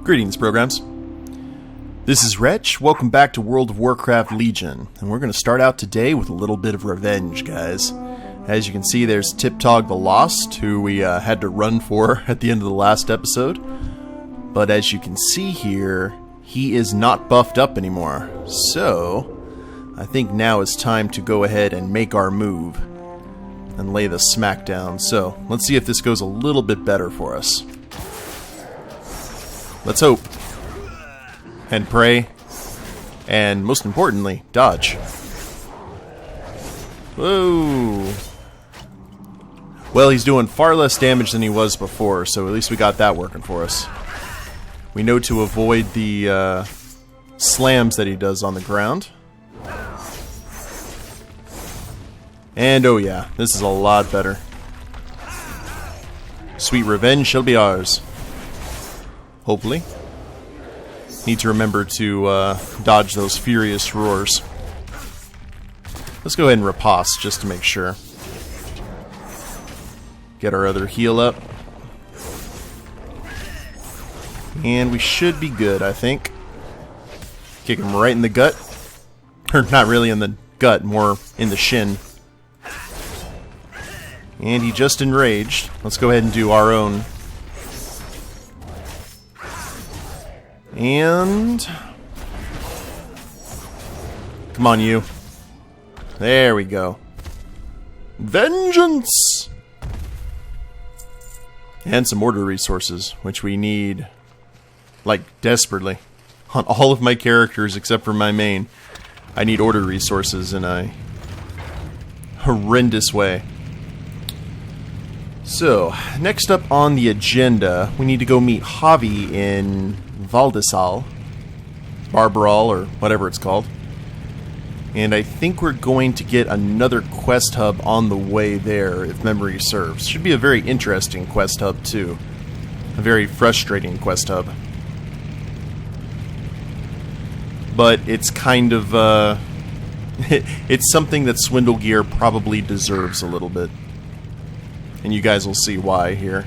Greetings, programs. This is Wretch. Welcome back to World of Warcraft Legion. And we're going to start out today with a little bit of revenge, guys. As you can see, there's Tiptog the Lost, who we had to run for at the end of the last episode. But as you can see here, he is not buffed up anymore. So, I think now is time to go ahead and make our move and lay the smack down. So, let's see if this goes a little bit better for us. Let's hope. And pray. And most importantly, dodge. Whoa. Well, he's doing far less damage than he was before, so at least we got that working for us. We know to avoid the slams that he does on the ground. And oh yeah, this is a lot better. Sweet revenge shall be ours. Hopefully. Need to remember to dodge those furious roars. Let's go ahead and riposte just to make sure. Get our other heal up. And we should be good, I think. Kick him right in the gut. Or not really in the gut, more in the shin. And he just enraged. Let's go ahead and do our own. And come on, you. There we go. Vengeance! And some order resources, which we need, like, desperately. On all of my characters except for my main, I need order resources in a horrendous way. So, next up on the agenda, we need to go meet Javi in Valdesal, Barbaral, or whatever it's called. And I think we're going to get another quest hub on the way there, if memory serves. Should be a very interesting quest hub, too. A very frustrating quest hub. But it's kind of, it's something that Swindlegear probably deserves a little bit. And you guys will see why here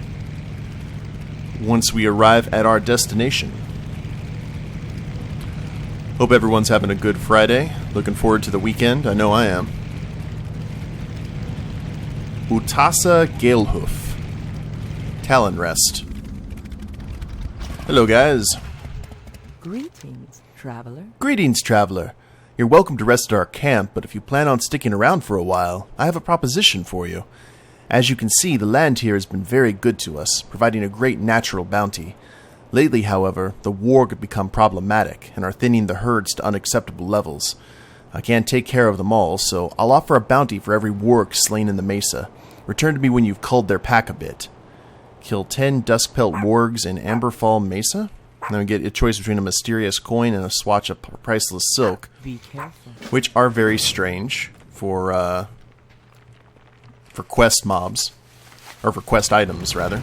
once we arrive at our destination. Hope everyone's having a good Friday. Looking forward to the weekend. I know I am. Utasa Galehoof. Talon Rest. Hello, guys. Greetings, traveler. Greetings, traveler. You're welcome to rest at our camp, but if you plan on sticking around for a while, I have a proposition for you. As you can see, the land here has been very good to us, providing a great natural bounty. Lately, however, the warg have become problematic and are thinning the herds to unacceptable levels. I can't take care of them all, so I'll offer a bounty for every warg slain in the mesa. Return to me when you've culled their pack a bit. Kill 10 Duskpelt wargs in Amberfall Mesa. Then we get a choice between a mysterious coin and a swatch of priceless silk, Be careful. which are very strange for quest mobs, or for quest items, rather.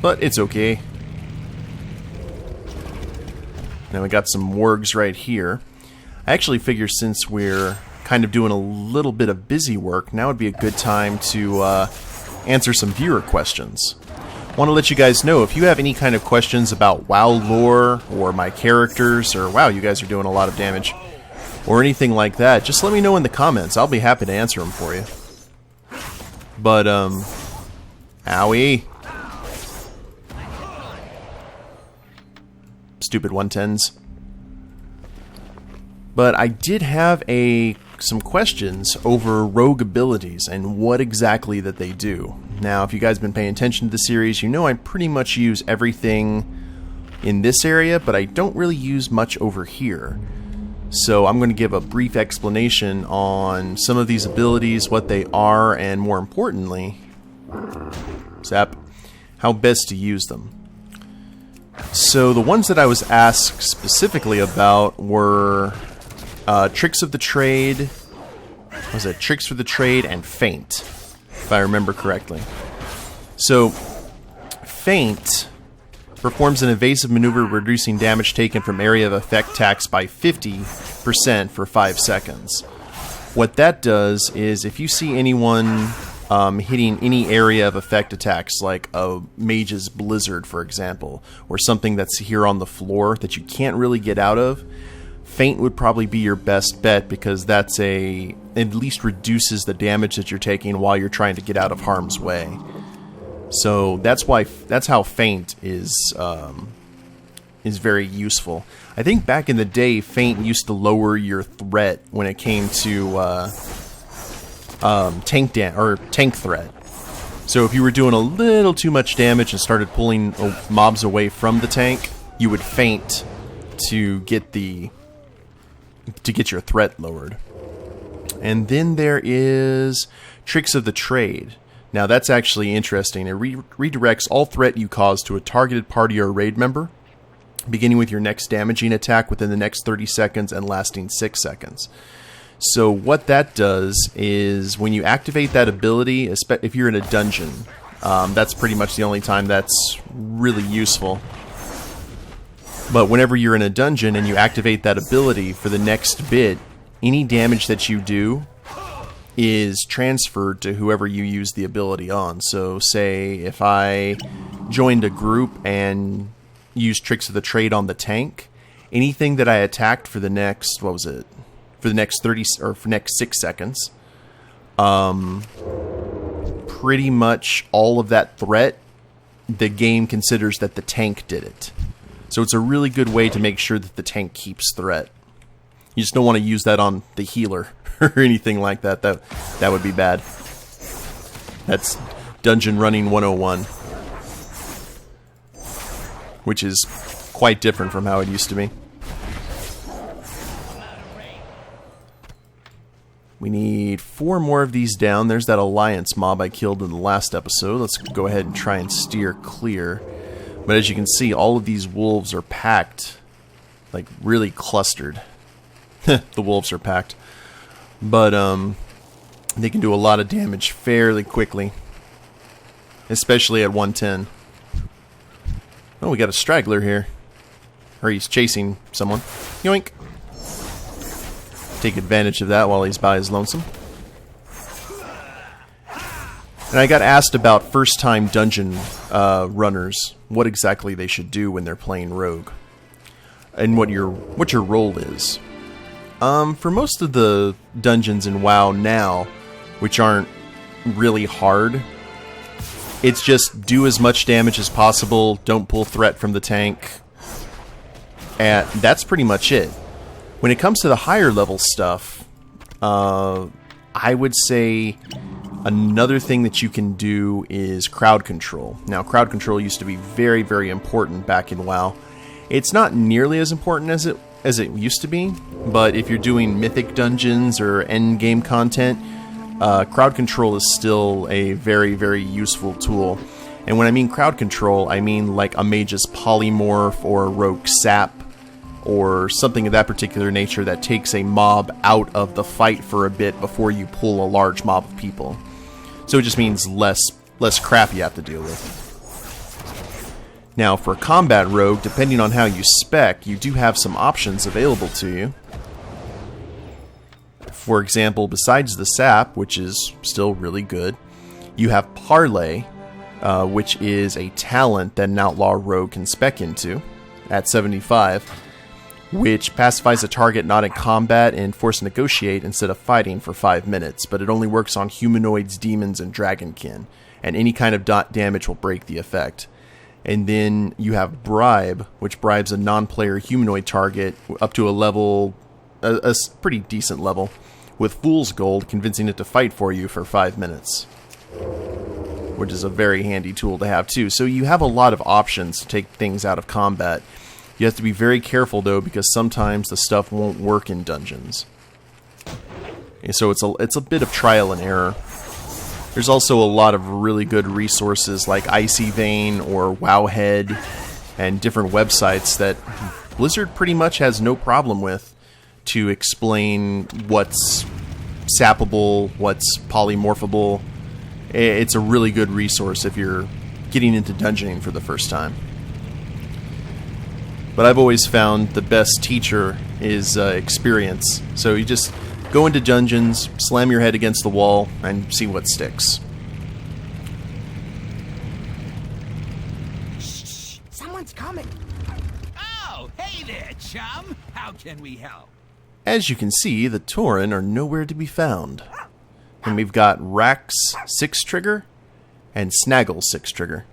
But it's okay. Now we got some wargs right here. I actually figure since we're kind of doing a little bit of busy work, now would be a good time to answer some viewer questions. I want to let you guys know, if you have any kind of questions about WoW lore, or my characters, or wow, you guys are doing a lot of damage, or anything like that, just let me know in the comments. I'll be happy to answer them for you. But, owie. Stupid 110s. But I did have some questions over rogue abilities and what exactly that they do. Now, if you guys have been paying attention to the series, you know I pretty much use everything in this area, but I don't really use much over here. So I'm going to give a brief explanation on some of these abilities, what they are, and more importantly, how best to use them. So the ones that I was asked specifically about were Tricks of the Trade, Tricks for the Trade, and Feint, if I remember correctly. So, Feint performs an evasive maneuver reducing damage taken from area of effect attacks by 50% for 5 seconds. What that does is if you see anyone hitting any area of effect attacks, like a mage's blizzard, for example, or something that's here on the floor that you can't really get out of. Feint would probably be your best bet, because that's at least reduces the damage that you're taking while you're trying to get out of harm's way. So that's how Feint is very useful. I think back in the day, Feint used to lower your threat when it came to tank threat. So if you were doing a little too much damage and started pulling mobs away from the tank, you would feint to get your threat lowered. And then there is Tricks of the Trade. Now that's actually interesting. It redirects all threat you cause to a targeted party or raid member, beginning with your next damaging attack within the next 30 seconds and lasting 6 seconds. So what that does is when you activate that ability, if you're in a dungeon, that's pretty much the only time that's really useful. But whenever you're in a dungeon and you activate that ability for the next bit, any damage that you do is transferred to whoever you use the ability on. So say if I joined a group and used Tricks of the Trade on the tank, anything that I attacked for the next, for the next 30 or for next 6 seconds, pretty much all of that threat, the game considers that the tank did it. So it's a really good way to make sure that the tank keeps threat. You just don't want to use that on the healer or anything like that. That would be bad. That's Dungeon Running 101. Which is quite different from how it used to be. We need 4 more of these down. There's that Alliance mob I killed in the last episode. Let's go ahead and try and steer clear. But as you can see, all of these wolves are packed. Like, really clustered. The wolves are packed. But, they can do a lot of damage fairly quickly. Especially at 110. Oh, we got a straggler here. Or he's chasing someone. Yoink! Take advantage of that while he's by his lonesome. And I got asked about first-time dungeon runners, what exactly they should do when they're playing rogue, and what your role is. For most of the dungeons in WoW now, which aren't really hard, it's just do as much damage as possible, don't pull threat from the tank, and that's pretty much it. When it comes to the higher level stuff, I would say another thing that you can do is crowd control. Now, crowd control used to be very, very important back in WoW. It's not nearly as important as it used to be, but if you're doing mythic dungeons or end game content, crowd control is still a very, very useful tool. And when I mean crowd control, I mean like a mage's polymorph or a rogue sap, or something of that particular nature that takes a mob out of the fight for a bit before you pull a large mob of people. So it just means less crap you have to deal with. Now, for combat rogue, depending on how you spec, you do have some options available to you. For example, besides the sap, which is still really good, you have parlay, which is a talent that an outlaw rogue can spec into at 75. Which pacifies a target not in combat and force negotiate instead of fighting for 5 minutes, but it only works on humanoids, demons, and dragonkin, and any kind of damage will break the effect. And then you have Bribe, which bribes a non-player humanoid target up to a level, a pretty decent level, with Fool's Gold, convincing it to fight for you for 5 minutes. Which is a very handy tool to have too. So you have a lot of options to take things out of combat. You have to be very careful, though, because sometimes the stuff won't work in dungeons. So it's a bit of trial and error. There's also a lot of really good resources like Icy Vein or Wowhead and different websites that Blizzard pretty much has no problem with to explain what's sappable, what's polymorphable. It's a really good resource if you're getting into dungeoning for the first time. But I've always found the best teacher is experience. So you just go into dungeons, slam your head against the wall, and see what sticks. Someone's coming. Oh, hey there, chum. How can we help? As you can see, the Tauren are nowhere to be found. And we've got Rax 6-trigger and Snaggle 6-trigger.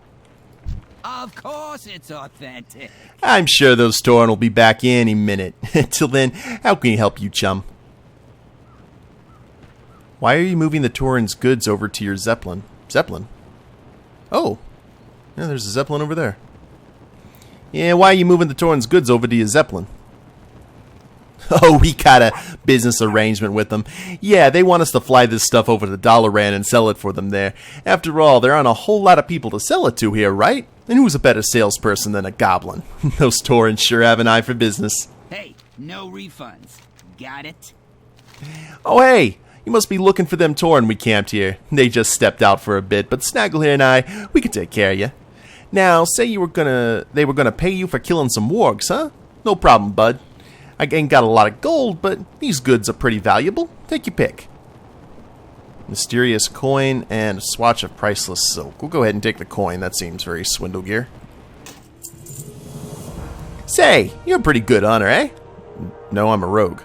Of course it's authentic. I'm sure those Tauren will be back any minute. Till then, how can we help you, chum? Why are you moving the Tauren's goods over to your Zeppelin? Zeppelin? Oh. Yeah, there's a Zeppelin over there. Yeah, why are you moving the Tauren's goods over to your Zeppelin? Oh, we got a business arrangement with them. Yeah, they want us to fly this stuff over to Dalaran and sell it for them there. After all, there aren't a whole lot of people to sell it to here, right? And who's a better salesperson than a goblin? Those Taurens sure have an eye for business. Hey, no refunds. Got it? Oh, hey! You must be looking for them Tauren we camped here. They just stepped out for a bit, but Snaggle here and I, we can take care of you. Now, say they were gonna pay you for killing some wargs, huh? No problem, bud. I ain't got a lot of gold, but these goods are pretty valuable. Take your pick. Mysterious coin and a swatch of priceless silk. We'll go ahead and take the coin. That seems very Swindlegear. Say, you're a pretty good hunter, eh? No, I'm a rogue.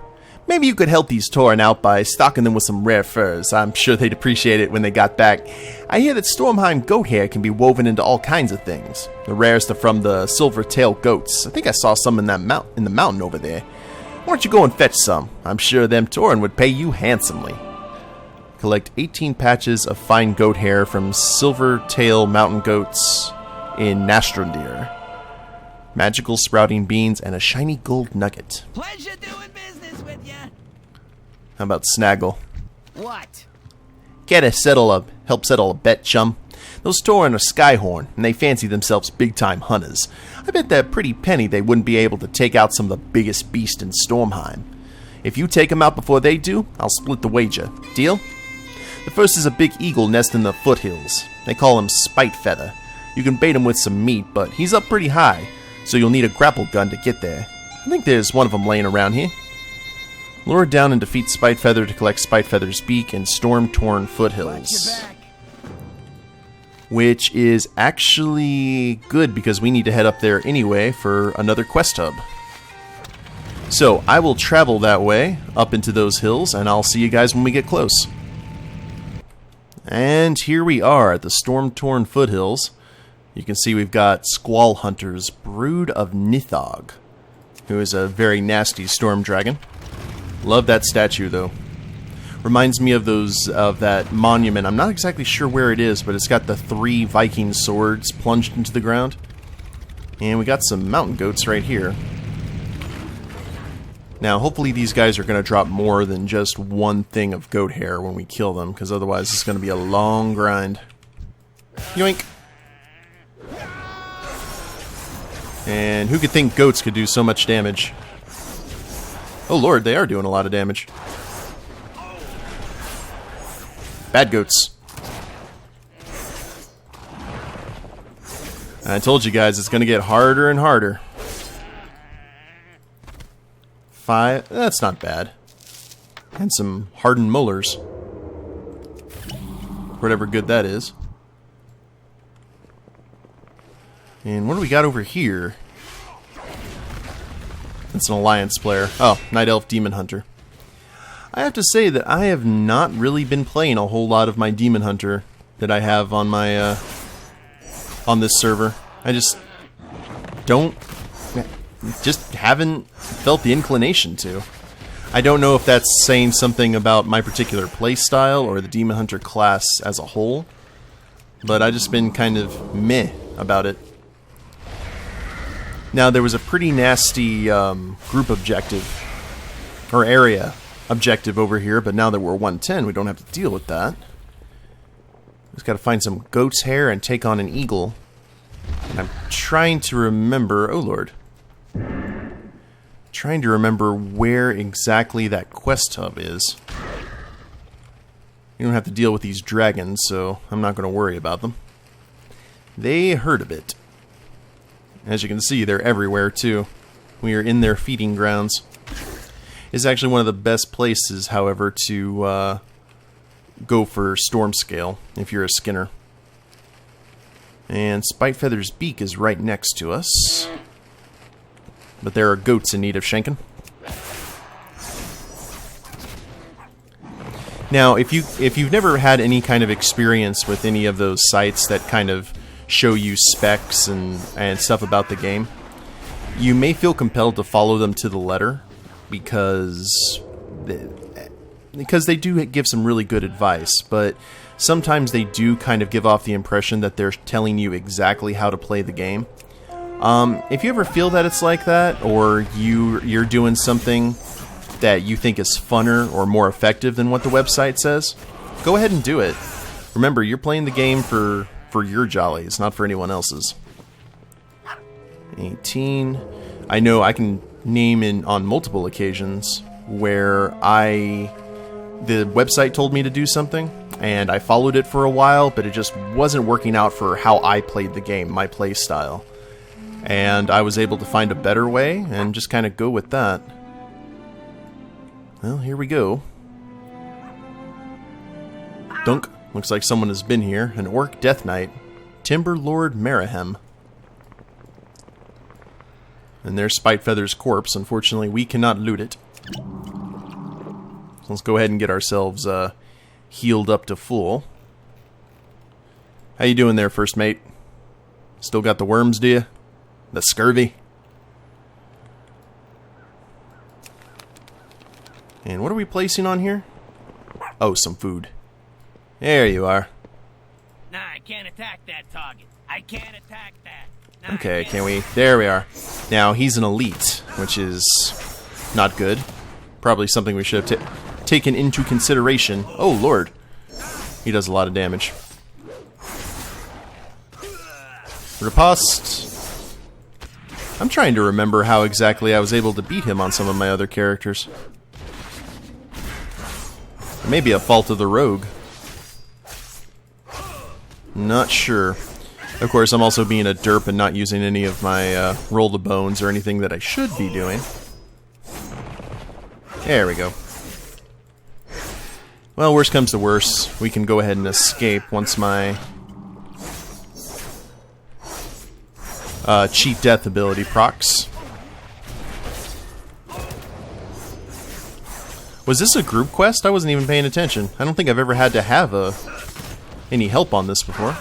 Maybe you could help these Tauren out by stocking them with some rare furs. I'm sure they'd appreciate it when they got back. I hear that Stormheim goat hair can be woven into all kinds of things. The rarest are from the silver-tailed goats. I think I saw some in the mountain over there. Why don't you go and fetch some? I'm sure them Tauren would pay you handsomely. Collect 18 patches of fine goat hair from silver-tail mountain goats in Stormheim. Magical sprouting beans and a shiny gold nugget. Pleasure doing business with ya. How about Snaggle? What? Help settle a bet, chum. Those Tauren are Skyhorn, and they fancy themselves big-time hunters. I bet that pretty penny they wouldn't be able to take out some of the biggest beasts in Stormheim. If you take them out before they do, I'll split the wager. Deal? The first is a big eagle nest in the foothills. They call him Spite Feather. You can bait him with some meat, but he's up pretty high, so you'll need a grapple gun to get there. I think there's one of them laying around here. Lure down and defeat Spite Feather to collect Spite Feather's beak in Storm-Torn Foothills. Which is actually good because we need to head up there anyway for another quest hub. So I will travel that way up into those hills, and I'll see you guys when we get close. And here we are at the Storm-Torn Foothills. You can see we've got Squall Hunter's Brood of Nithog, who is a very nasty storm dragon. Love that statue, though. Reminds me of that monument. I'm not exactly sure where it is, but it's got the 3 Viking swords plunged into the ground. And we got some mountain goats right here. Now, hopefully these guys are going to drop more than just one thing of goat hair when we kill them, because otherwise it's going to be a long grind. Yoink! And who could think goats could do so much damage? Oh lord, they are doing a lot of damage. Bad goats. I told you guys, it's going to get harder and harder. 5, that's not bad. And some hardened molars. Whatever good that is. And what do we got over here? It's an Alliance player. Oh, Night Elf Demon Hunter. I have to say that I have not really been playing a whole lot of my Demon Hunter that I have on my on this server. I just haven't felt the inclination to. I don't know if that's saying something about my particular playstyle or the Demon Hunter class as a whole, but I've just been kind of meh about it. Now, there was a pretty nasty group objective, or area objective over here, but now that we're 110, we don't have to deal with that. Just got to find some goat's hair and take on an eagle. And I'm trying to remember... Oh, Lord. Trying to remember where exactly that quest hub is. You don't have to deal with these dragons, so I'm not going to worry about them. They hurt a bit. As you can see, they're everywhere, too. We are in their feeding grounds. It's actually one of the best places, however, to go for storm scale, if you're a skinner. And Spitefeather's beak is right next to us. But there are goats in need of shanking. Now, if you've never had any kind of experience with any of those sites that kind of show you specs and stuff about the game, you may feel compelled to follow them to the letter because they do give some really good advice, but sometimes they do kind of give off the impression that they're telling you exactly how to play the game. If you ever feel that it's like that, or you're doing something that you think is funner or more effective than what the website says, go ahead and do it. Remember, you're playing the game for your jollies, not for anyone else's. 18. I know I can name on multiple occasions where the website told me to do something, and I followed it for a while, but it just wasn't working out for how I played the game, my play style. And I was able to find a better way and just kind of go with that. Well, here we go. Dunk. Looks like someone has been here. An Orc Death Knight. Timber Lord Marahem. And there's Spitefeather's corpse. Unfortunately, we cannot loot it. So let's go ahead and get ourselves healed up to full. How you doing there, first mate? Still got the worms, do you? The scurvy? And what are we placing on here? Oh, some food. There you are. Nah, I can't attack that target. I can't attack that. Nah, Okay, can we? There we are. Now, he's an elite, which is not good. Probably something we should have taken into consideration. Oh, Lord. He does a lot of damage. Riposte. I'm trying to remember how exactly I was able to beat him on some of my other characters. It may be a fault of the rogue. Not sure. Of course, I'm also being a derp and not using any of my roll the bones or anything that I should be doing. There we go. Well, worst comes to worst, we can go ahead and escape once my cheat death ability procs. Was this a group quest? I wasn't even paying attention. I don't think I've ever had to have any help on this before.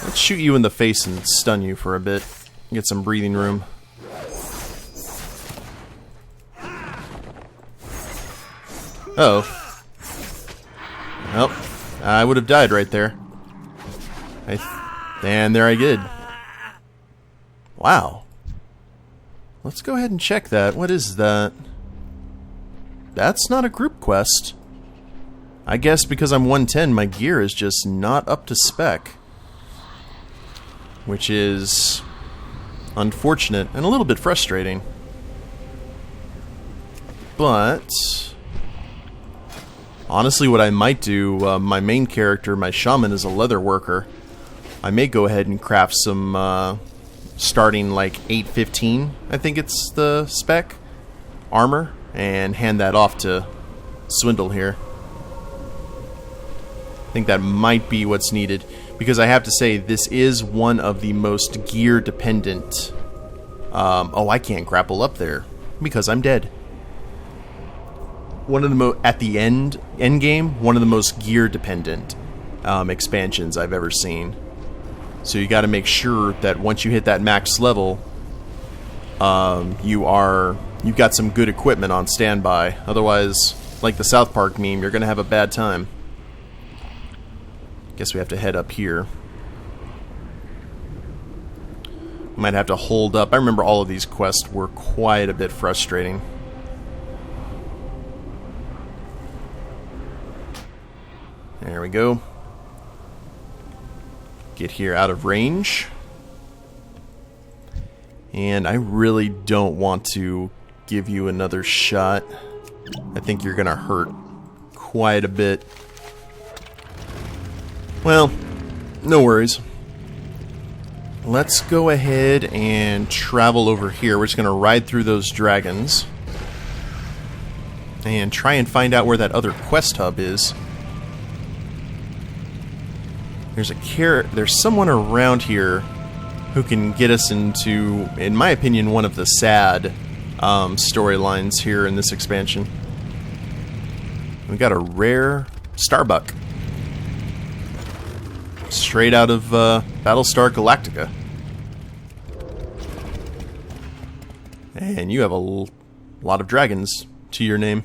Let's shoot you in the face and stun you for a bit. Get some breathing room. Uh-oh. Well, I would have died right there. And there I did. Wow. Let's go ahead and check that. What is that? That's not a group quest. I guess because I'm 110, my gear is just not up to spec. Which is unfortunate and a little bit frustrating. But honestly, what I might do, my main character, my shaman, is a leather worker. I may go ahead and craft some starting like 815, I think it's the spec, armor, and hand that off to Swindle here. I think that might be what's needed, because I have to say, this is one of the most gear dependent. Oh, I can't grapple up there because I'm dead. One of the at the end game, one of the most gear dependent expansions I've ever seen. So you got to make sure that once you hit that max level, you've got some good equipment on standby. Otherwise, like the South Park meme, you're gonna have a bad time. Guess we have to head up here. Might have to hold up. I remember all of these quests were quite a bit frustrating. There we go. Get here out of range. And I really don't want to give you another shot. I think you're gonna hurt quite a bit. Well, no worries. Let's go ahead and travel over here. We're just gonna ride through those dragons and try and find out where that other quest hub is. There's someone around here who can get us into, in my opinion, one of the sad storylines here in this expansion. We got a rare Starbuck. Straight out of Battlestar Galactica. And you have a lot of dragons to your name.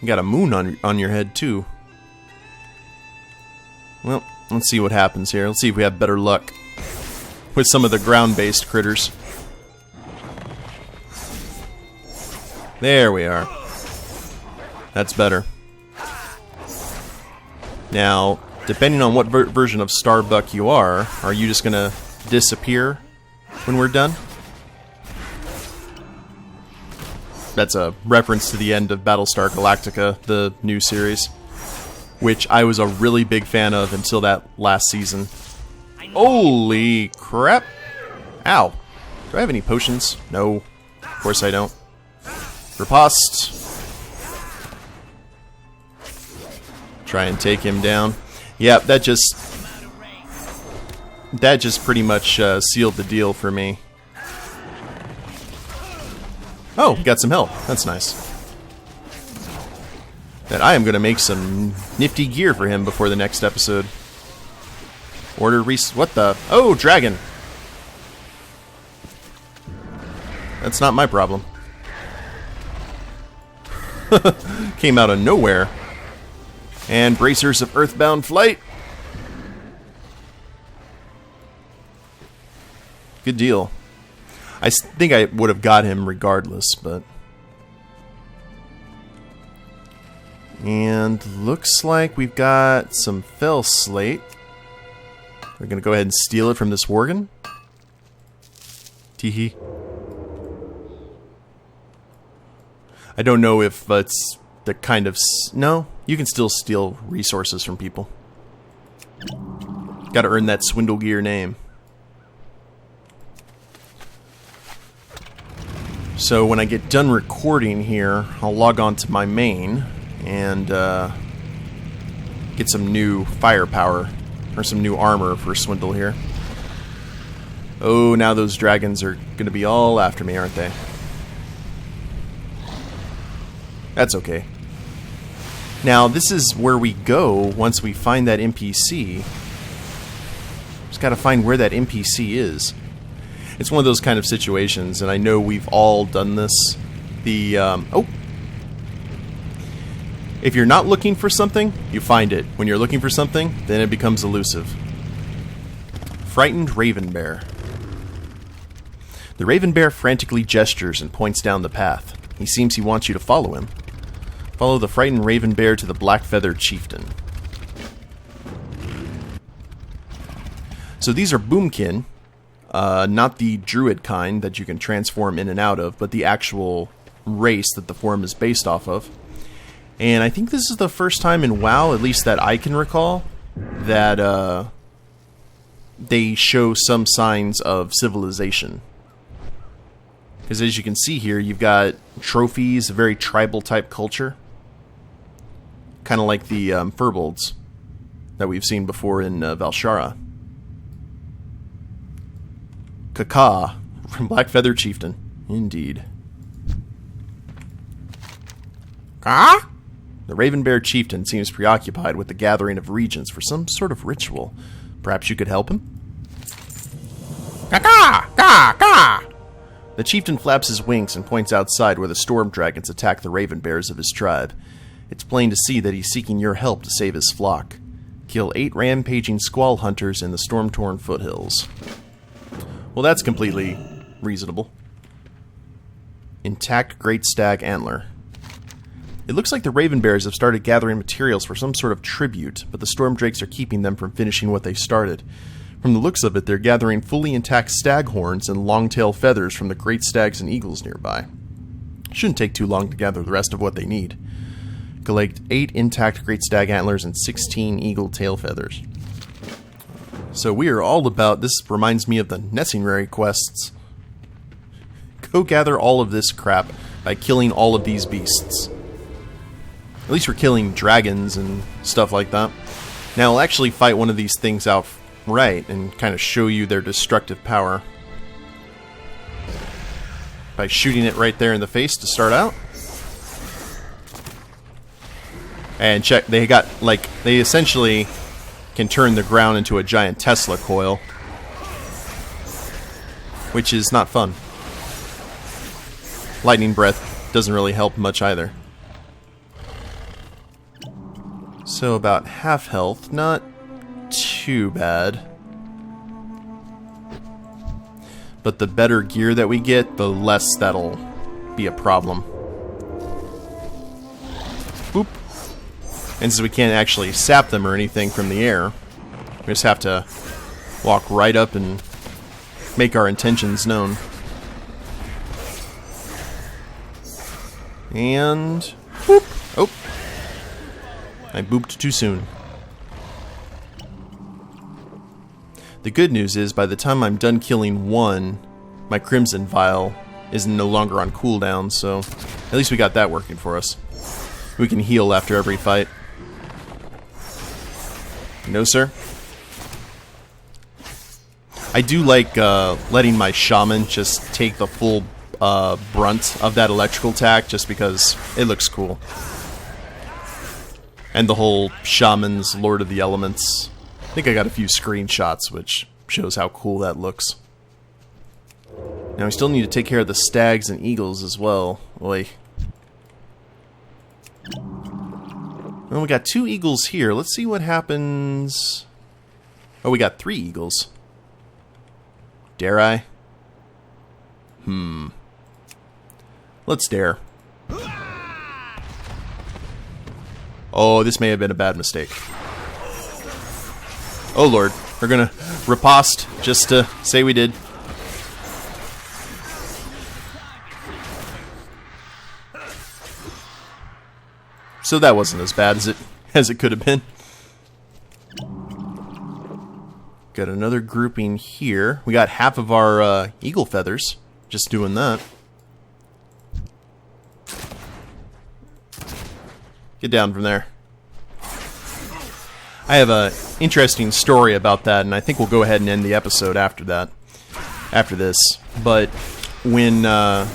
You got a moon on your head, too. Well, let's see what happens here. Let's see if we have better luck with some of the ground-based critters. There we are. That's better. Now, depending on what version of Starbuck you are you just gonna disappear when we're done? That's a reference to the end of Battlestar Galactica, the new series, which I was a really big fan of until that last season. Holy crap! Ow. Do I have any potions? No. Of course I don't. Riposte. Try and take him down. Yep, that just pretty much sealed the deal for me. Oh, got some help. That's nice. Then I am going to make some nifty gear for him before the next episode. What the? Oh, dragon! That's not my problem. Came out of nowhere. And bracers of earthbound flight. Good deal. I think I would have got him regardless, but... And looks like we've got some fell slate. We're going to go ahead and steal it from this Worgen. Teehee. I don't know if it's the kind of... No, you can still steal resources from people. Gotta earn that Swindlegear name. So when I get done recording here, I'll log on to my main and get some new firepower, or some new armor for Swindle here. Oh, now those dragons are going to be all after me, aren't they? That's okay. Now, this is where we go once we find that NPC. Just gotta find where that NPC is. It's one of those kind of situations, and I know we've all done this. Oh! If you're not looking for something, you find it. When you're looking for something, then it becomes elusive. Frightened Raven Bear. The Raven Bear frantically gestures and points down the path. He seems he wants you to follow him. Follow the frightened Raven Bear to the Black-Feathered Chieftain. So these are boomkin. Not the druid kind that you can transform in and out of, but the actual race that the form is based off of. And I think this is the first time in WoW, at least that I can recall, that they show some signs of civilization. Because as you can see here, you've got trophies, a very tribal type culture. Kind of like the Furbolgs that we've seen before in Valshara. Kaka from Black-Feathered Chieftain. Indeed. Ah? The Raven Bear Chieftain seems preoccupied with the gathering of regents for some sort of ritual. Perhaps you could help him? Kaka! Kaka! The chieftain flaps his wings and points outside where the storm dragons attack the Raven Bears of his tribe. It's plain to see that he's seeking your help to save his flock. Kill 8 rampaging squall hunters in the storm-torn foothills. Well, that's completely reasonable. Intact Great Stag Antler. It looks like the Raven Bears have started gathering materials for some sort of tribute, but the Storm Drakes are keeping them from finishing what they started. From the looks of it, they're gathering fully intact stag horns and long-tail feathers from the great stags and eagles nearby. Shouldn't take too long to gather the rest of what they need. Collect 8 intact great stag antlers and 16 eagle tail feathers. So we are all about... This reminds me of the Nessingrary quests. Go gather all of this crap by killing all of these beasts. At least we're killing dragons and stuff like that. Now I'll actually fight one of these things out right and kind of show you their destructive power. By shooting it right there in the face to start out. And check, they essentially can turn the ground into a giant Tesla coil. Which is not fun. Lightning breath doesn't really help much either. So about half health, not too bad. But the better gear that we get, the less that'll be a problem. Boop. And since we can't actually sap them or anything from the air, we just have to walk right up and make our intentions known. And boop. Oh. I booped too soon. The good news is, by the time I'm done killing one, my Crimson Vial is no longer on cooldown, so at least we got that working for us. We can heal after every fight. No, sir. I do like letting my Shaman just take the full brunt of that electrical attack, just because it looks cool. And the whole Shaman's Lord of the Elements. I think I got a few screenshots, which shows how cool that looks. Now we still need to take care of the stags and eagles as well. Oi. Well, we got 2 eagles here. Let's see what happens. Oh, we got 3 eagles. Dare I? Let's dare. Oh, this may have been a bad mistake. Oh lord, we're gonna riposte just to say we did. So that wasn't as bad as it could have been. Got another grouping here. We got half of our eagle feathers just doing that. Get down from there. I have a interesting story about that, and I think we'll go ahead and end the episode after that. After this. But when a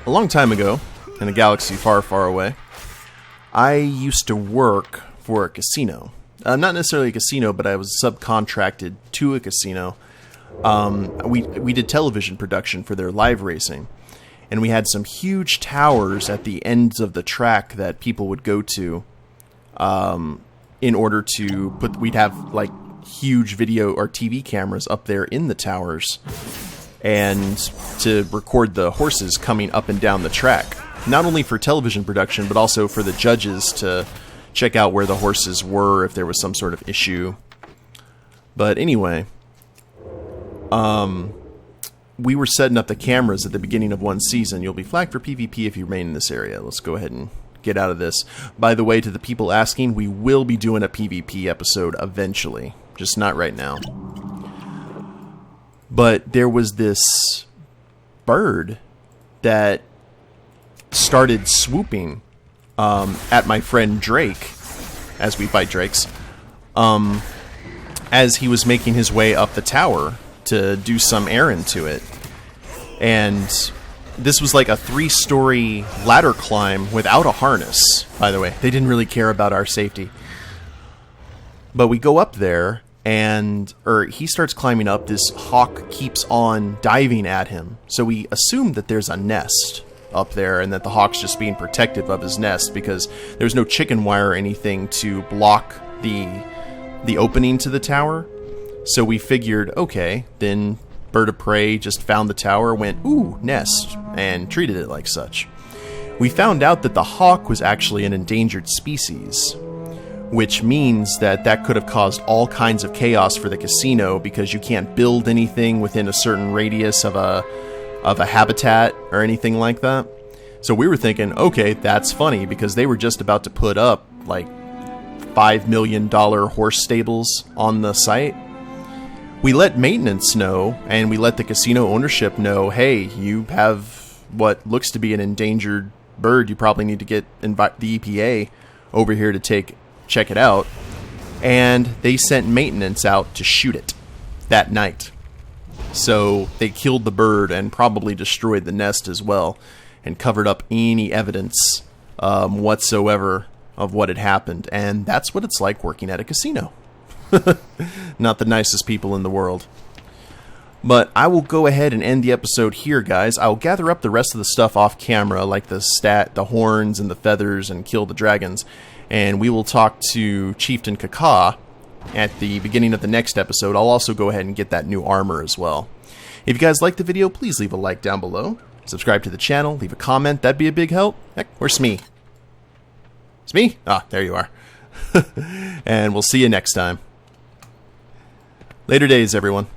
long time ago, in a galaxy far, far away, I used to work for a casino. Not necessarily a casino, but I was subcontracted to a casino. We did television production for their live racing. And we had some huge towers at the ends of the track that people would go to in order to put... We'd have, like, huge video or TV cameras up there in the towers and to record the horses coming up and down the track. Not only for television production, but also for the judges to check out where the horses were if there was some sort of issue. But anyway... we were setting up the cameras at the beginning of one season. You'll be flagged for PvP if you remain in this area. Let's go ahead and get out of this. By the way, to the people asking, we will be doing a PvP episode eventually. Just not right now. But there was this bird that started swooping at my friend Drake, as we fight Drakes, as he was making his way up the tower to do some errand to it. And this was like a 3-story ladder climb without a harness, by the way. They didn't really care about our safety. But we go up there, and he starts climbing up. This hawk keeps on diving at him. So we assume that there's a nest up there, and that the hawk's just being protective of his nest, because there's no chicken wire or anything to block the opening to the tower. So we figured, okay, then bird of prey just found the tower, went, ooh, nest, and treated it like such. We found out that the hawk was actually an endangered species, which means that could have caused all kinds of chaos for the casino, because you can't build anything within a certain radius of a habitat or anything like that. So we were thinking, okay, that's funny, because they were just about to put up like $5 million horse stables on the site. We let maintenance know, and we let the casino ownership know, hey, you have what looks to be an endangered bird. You probably need to get the EPA over here to check it out, and they sent maintenance out to shoot it that night. So they killed the bird and probably destroyed the nest as well, and covered up any evidence whatsoever of what had happened. And that's what it's like working at a casino. Not the nicest people in the world. But I will go ahead and end the episode here, guys. I'll gather up the rest of the stuff off camera, like the horns and the feathers, and kill the dragons. And we will talk to Chieftain Kaka at the beginning of the next episode. I'll also go ahead and get that new armor as well. If you guys liked the video, please leave a like down below. Subscribe to the channel, leave a comment, that'd be a big help. Heck, where's Smee? Smee? Ah, there you are. And we'll see you next time. Later days, everyone.